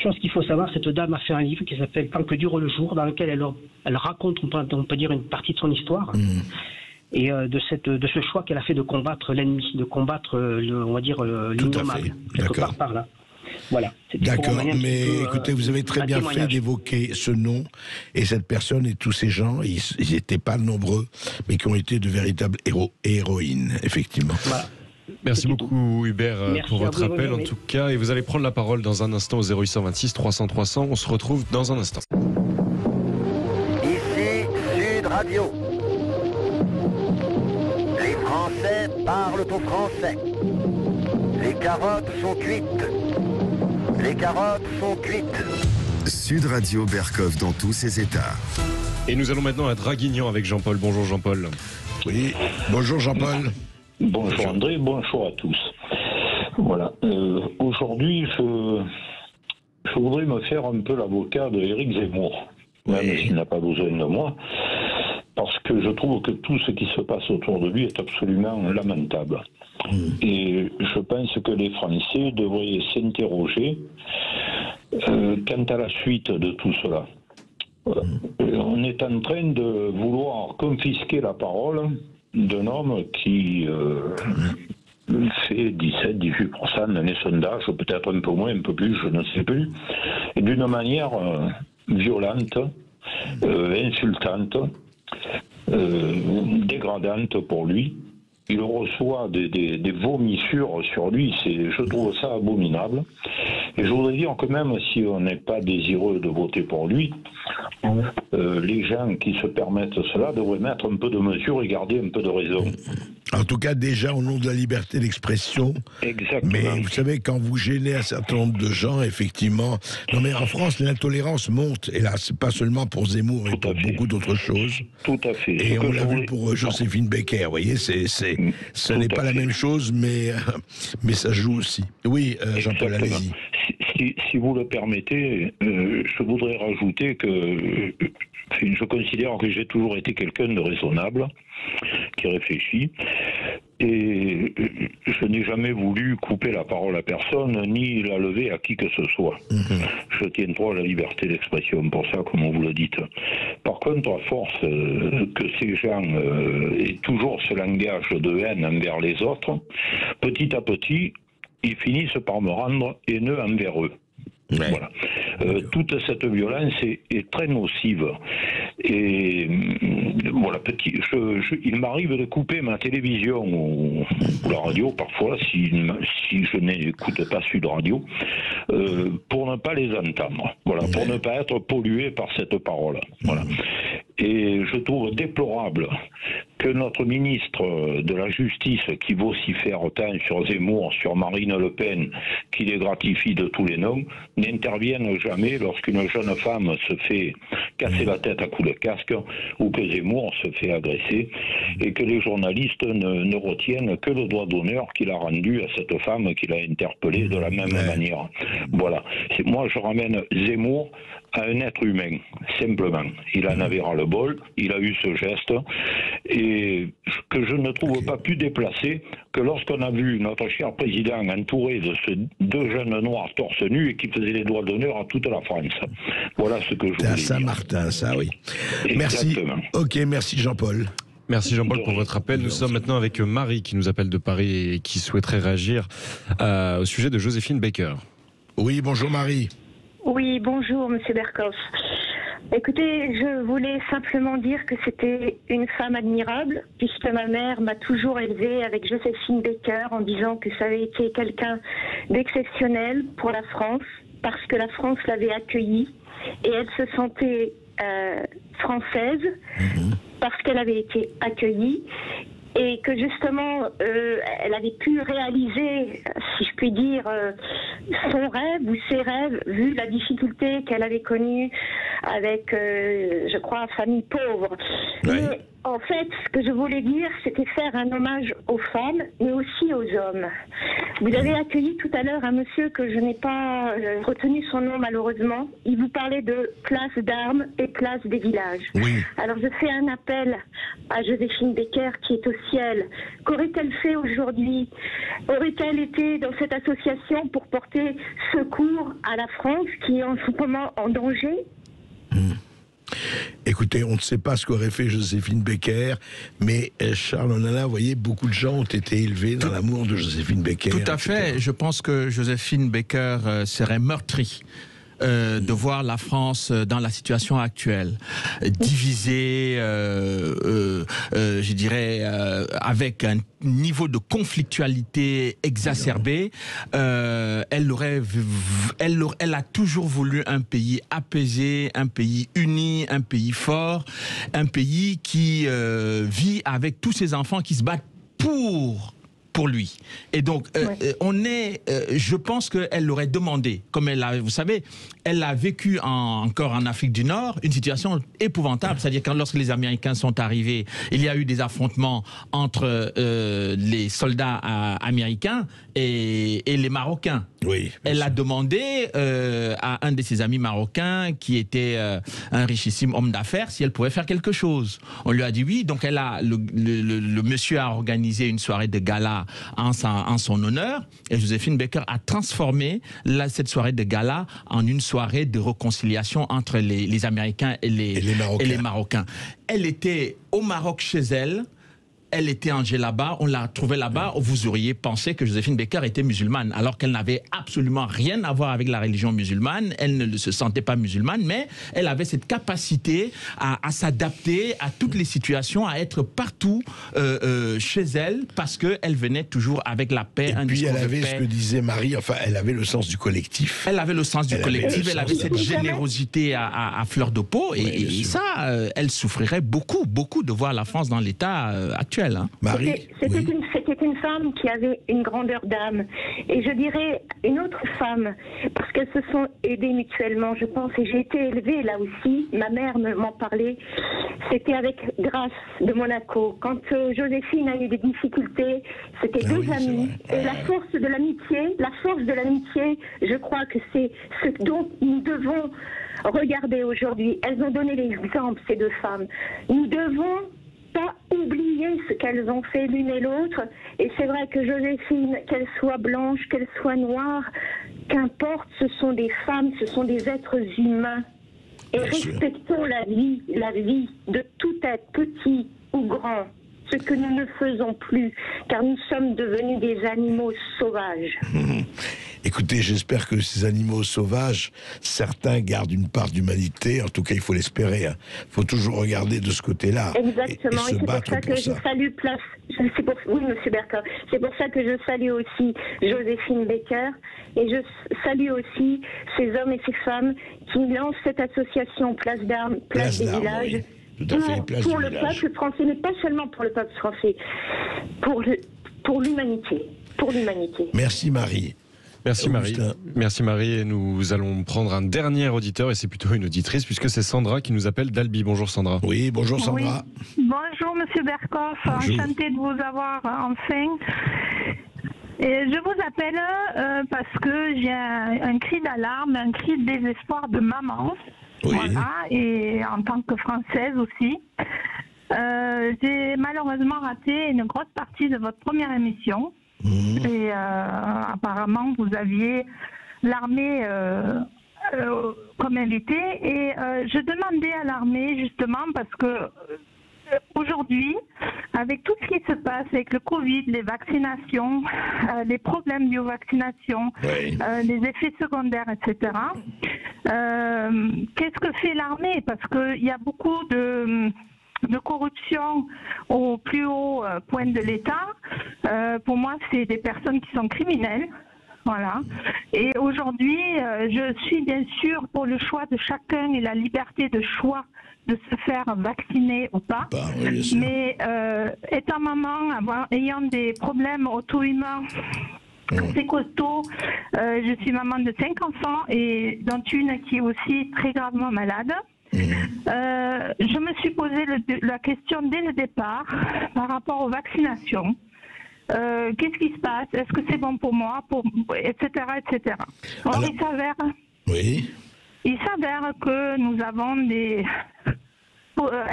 chose qu'il faut savoir, cette dame a fait un livre qui s'appelle Tant que dure le jour, dans lequel elle raconte, on peut dire, une partie de son histoire. Et de ce choix qu'elle a fait de combattre l'ennemi, de combattre, on va dire, l'innommable, quelque part par là. Voilà. D'accord, mais écoutez, vous avez très bien fait d'évoquer ce nom et cette personne et tous ces gens, ils n'étaient pas nombreux, mais qui ont été de véritables héros et héroïnes, effectivement. Voilà. Merci beaucoup Hubert pour votre appel en tout cas, et vous allez prendre la parole dans un instant au 0826 300 300. On se retrouve dans un instant. Ici Sud Radio. Les Français parlent au français. Les carottes sont cuites. Les carottes sont cuites. Sud Radio Berkov dans tous ses états. Et nous allons maintenant à Draguignan avec Jean-Paul. Bonjour Jean-Paul. Oui, bonjour Jean-Paul. Bonjour André, bonjour à tous. Voilà, aujourd'hui je voudrais me faire un peu l'avocat de Éric Zemmour, même s'il n'a pas besoin de moi, parce que je trouve que tout ce qui se passe autour de lui est absolument lamentable. Et je pense que les Français devraient s'interroger quant à la suite de tout cela. On est en train de vouloir confisquer la parole d'un homme qui fait 17-18% dans les sondages, peut-être un peu moins, un peu plus, je ne sais plus, et d'une manière violente, insultante, dégradante pour lui. Il reçoit des vomissures sur lui, je trouve ça abominable. Et je voudrais dire que même si on n'est pas désireux de voter pour lui, les gens qui se permettent cela devraient mettre un peu de mesure et garder un peu de raison. En tout cas, déjà, au nom de la liberté d'expression. Exactement. Mais vous savez, quand vous gênez un certain nombre de gens, effectivement... Non, mais en France, l'intolérance monte. Et là, c'est pas seulement pour Zemmour, mais pour beaucoup d'autres choses. Tout à fait. Et on l'a vu pour Joséphine Baker, vous voyez, ce n'est pas la même chose, mais ça joue aussi. Oui, Jean-Paul, allez-y. Si vous le permettez, je voudrais rajouter que je considère que j'ai toujours été quelqu'un de raisonnable, qui réfléchit, et je n'ai jamais voulu couper la parole à personne, ni la lever à qui que ce soit. Je tiens droit à la liberté d'expression, pour ça, comme vous le dites. Par contre, à force que ces gens aient toujours ce langage de haine envers les autres, petit à petit, ils finissent par me rendre haineux envers eux. Ouais. Voilà. Toute cette violence est très nocive. Et voilà, il m'arrive de couper ma télévision ou la radio parfois, si je n'écoute pas Sud Radio, pour ne pas les entendre. Voilà, pour ne pas être pollué par cette parole. Voilà. Et je trouve déplorable que notre ministre de la Justice, qui vocifère autant sur Zemmour, sur Marine Le Pen, qui les gratifie de tous les noms, n'intervienne jamais lorsqu'une jeune femme se fait casser la tête à coups de casque ou que Zemmour se fait agresser, et que les journalistes ne retiennent que le doigt d'honneur qu'il a rendu à cette femme qu'il a interpellée de la même manière. Voilà. Moi, je ramène Zemmour à un être humain, simplement. Il en avait ras-le-bol, il a eu ce geste, et que je ne trouve pas plus déplacé que lorsqu'on a vu notre cher président entouré de ces deux jeunes noirs torse nu et qui faisaient les doigts d'honneur à toute la France. Voilà ce que je voulais dire. C'est à Saint-Martin, ça, oui. Merci. Ok, merci Jean-Paul. Merci Jean-Paul pour votre appel. Nous sommes maintenant avec Marie qui nous appelle de Paris et qui souhaiterait réagir au sujet de Joséphine Baker. Oui, bonjour Marie. Oui, bonjour Monsieur Berkov. Écoutez, je voulais simplement dire que c'était une femme admirable, puisque ma mère m'a toujours élevée avec Joséphine Baker en disant que ça avait été quelqu'un d'exceptionnel pour la France, parce que la France l'avait accueillie et elle se sentait française parce qu'elle avait été accueillie. Et que justement, elle avait pu réaliser, si je puis dire, son rêve ou ses rêves, vu la difficulté qu'elle avait connue avec, je crois, famille pauvre. Ouais. Mais En fait, ce que je voulais dire, c'était faire un hommage aux femmes, mais aussi aux hommes. Vous avez accueilli tout à l'heure un monsieur que je n'ai pas retenu son nom malheureusement. Il vous parlait de place d'armes et place des villages. Oui. Alors je fais un appel à Joséphine Baker qui est au ciel. Qu'aurait-elle fait aujourd'hui? Aurait-elle été dans cette association pour porter secours à la France qui est en ce moment en danger? Écoutez, on ne sait pas ce qu'aurait fait Joséphine Baker, mais Charles Onana, vous voyez, beaucoup de gens ont été élevés dans l'amour de Joséphine Baker. Tout à fait. Je pense que Joséphine Baker serait meurtrie de voir la France dans la situation actuelle, divisée, je dirais, avec un niveau de conflictualité exacerbé. Elle a toujours voulu un pays apaisé, un pays uni, un pays fort, un pays qui vit avec tous ses enfants qui se battent pour lui. Et donc, je pense qu'elle l'aurait demandé, comme elle a, vous savez, elle a vécu encore en Afrique du Nord une situation épouvantable. C'est-à-dire que lorsque les Américains sont arrivés, il y a eu des affrontements entre les soldats américains et les Marocains. Oui. Elle a demandé à un de ses amis marocains, qui était un richissime homme d'affaires, si elle pouvait faire quelque chose. On lui a dit oui, donc le monsieur a organisé une soirée de gala en son honneur, et Joséphine Baker a transformé cette soirée de gala en une soirée de réconciliation entre les Américains et les Marocains. Elle était au Maroc chez elle. Elle était en djellaba, on l'a trouvée là-bas, vous auriez pensé que Joséphine Baker était musulmane, alors qu'elle n'avait absolument rien à voir avec la religion musulmane, elle ne se sentait pas musulmane, mais elle avait cette capacité à s'adapter à toutes les situations, à être partout chez elle, parce qu'elle venait toujours avec la paix. Et puis elle avait ce que disait Marie, enfin elle avait le sens du collectif. Elle avait le sens du collectif, elle avait cette générosité à fleur de peau, et ça, elle souffrirait beaucoup de voir la France dans l'état actuel. Marie, c'était une femme qui avait une grandeur d'âme. Et je dirais une autre femme, parce qu'elles se sont aidées mutuellement, je pense. Et j'ai été élevée là aussi, ma mère m'en parlait. C'était avec Grace de Monaco. Quand Joséphine a eu des difficultés, c'était deux amies. Et la force de l'amitié, je crois que c'est ce dont nous devons regarder aujourd'hui. Elles ont donné l'exemple, ces deux femmes. Nous devons pas oublier ce qu'elles ont fait l'une et l'autre. Et c'est vrai que Joséphine, qu'elle soit blanche, qu'elle soit noire, qu'importe, ce sont des femmes, ce sont des êtres humains. Et respectons la vie de tout être, petit ou grand, ce que nous ne faisons plus, car nous sommes devenus des animaux sauvages. Écoutez, j'espère que ces animaux sauvages, certains gardent une part d'humanité. En tout cas, il faut l'espérer. Il faut toujours regarder de ce côté-là. Exactement. Et se battre pour ça que je salue oui, monsieur Berka. C'est pour ça que je salue aussi Joséphine Baker. Et je salue aussi ces hommes et ces femmes qui lancent cette association Place d'Armes, Place des Villages. Oui. Tout à fait, pour le peuple français, mais pas seulement pour le peuple français, pour l'humanité. Merci Marie. Merci Marie. Merci Marie, et nous allons prendre un dernier auditeur, et c'est plutôt une auditrice puisque c'est Sandra qui nous appelle d'Albi. Bonjour Sandra. Oui, bonjour Sandra. Oui. Bonjour Monsieur Berkoff, enchantée de vous avoir enfin. Et je vous appelle parce que j'ai un cri d'alarme, un cri de désespoir de maman. Oui. Voilà, et en tant que Française aussi. J'ai malheureusement raté une grosse partie de votre première émission. Et apparemment, vous aviez l'armée comme invité. Et je demandais à l'armée, justement, parce que aujourd'hui, avec tout ce qui se passe, avec le Covid, les vaccinations, les problèmes de vaccination, les effets secondaires, etc., qu'est-ce que fait l'armée? Parce qu'il y a beaucoup de corruption au plus haut point de l'État. Pour moi, c'est des personnes qui sont criminelles. Voilà. Et aujourd'hui, je suis bien sûr pour le choix de chacun et la liberté de choix de se faire vacciner ou pas. Mais étant maman, ayant des problèmes auto-humains assez costauds, je suis maman de 5 enfants et dont une qui est aussi très gravement malade. Je me suis posé la question dès le départ par rapport aux vaccinations. Qu'est-ce qui se passe? Est-ce que c'est bon pour moi, etc., etc. Or, alors, il s'avère que nous avons des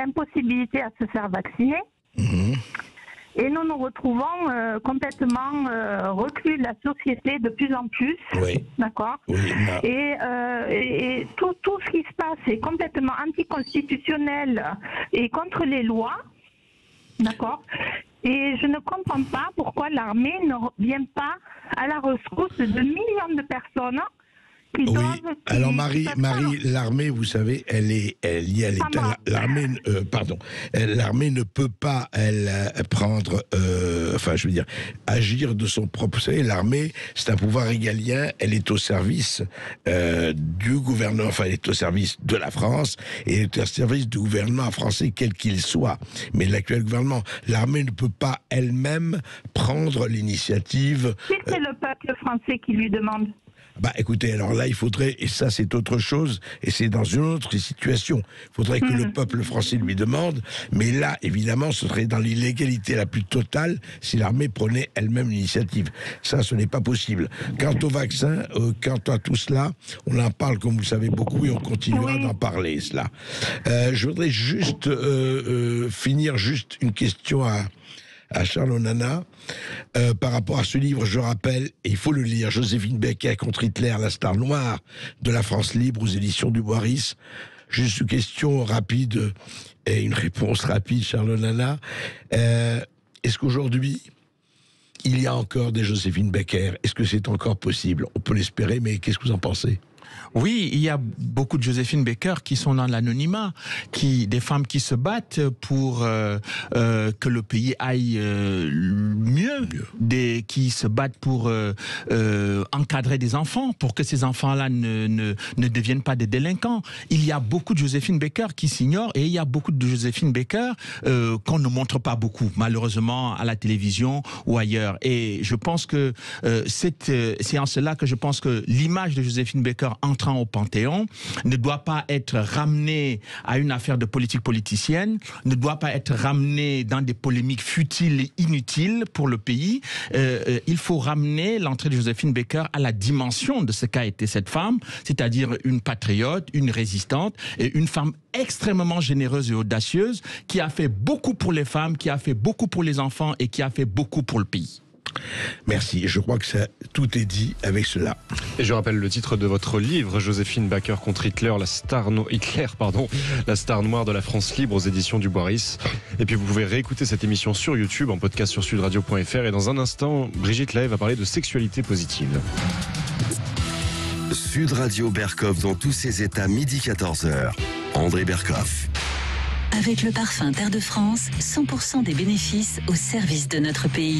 impossibilités à se faire vacciner. Et nous nous retrouvons complètement reclus de la société de plus en plus. D'accord. Et tout ce qui se passe est complètement anticonstitutionnel et contre les lois. D'accord. Et je ne comprends pas pourquoi l'armée ne vient pas à la rescousse de millions de personnes. Alors Marie, l'armée, vous savez, elle est liée à l'État. L'armée, l'armée ne peut pas, prendre, agir de son propre. Vous savez, l'armée, c'est un pouvoir régalien. Elle est au service du gouvernement, elle est au service de la France et elle est au service du gouvernement français, quel qu'il soit. Mais l'actuel gouvernement, l'armée ne peut pas elle-même prendre l'initiative. Si c'est le peuple français qui lui demande. Écoutez, alors là, il faudrait, et ça c'est autre chose, et c'est dans une autre situation, il faudrait que le peuple français lui demande, mais là, évidemment, ce serait dans l'illégalité la plus totale si l'armée prenait elle-même l'initiative. Ça, ce n'est pas possible. Quant au vaccin, quant à tout cela, on en parle, comme vous le savez, beaucoup, et on continuera d'en parler, cela. Je voudrais juste finir une question à Charles Onana, par rapport à ce livre, je rappelle, et il faut le lire, Joséphine Baker contre Hitler, la star noire de la France libre aux éditions du Boiris. Juste une question rapide et une réponse rapide, Charles Onana. Est-ce qu'aujourd'hui, il y a encore des Joséphine Baker? Est-ce que c'est encore possible? On peut l'espérer, mais qu'est-ce que vous en pensez? Oui, il y a beaucoup de Joséphine Baker qui sont dans l'anonymat, des femmes qui se battent pour que le pays aille mieux, qui se battent pour encadrer des enfants, pour que ces enfants-là ne deviennent pas des délinquants. Il y a beaucoup de Joséphine Baker qui s'ignorent et il y a beaucoup de Joséphine Baker qu'on ne montre pas beaucoup, malheureusement, à la télévision ou ailleurs. Et je pense que c'est en cela que je pense que l'image de Joséphine Baker entrant au Panthéon ne doit pas être ramenée à une affaire de politique politicienne, ne doit pas être ramenée dans des polémiques futiles et inutiles pour le pays. Il faut ramener l'entrée de Joséphine Baker à la dimension de ce qu'a été cette femme, c'est-à-dire une patriote, une résistante et une femme extrêmement généreuse et audacieuse qui a fait beaucoup pour les femmes, qui a fait beaucoup pour les enfants et qui a fait beaucoup pour le pays. Merci, je crois que tout est dit avec cela. Et je rappelle le titre de votre livre, Joséphine Baker contre Hitler, la star noire de la France libre aux éditions du Boiris. Et puis vous pouvez réécouter cette émission sur YouTube, en podcast sur sudradio.fr. Et dans un instant, Brigitte Lahaye va parler de sexualité positive. Sud Radio Berkhoff dans tous ses états, midi 14h. André Berkhoff. Avec le parfum Terre de France, 100% des bénéfices au service de notre pays.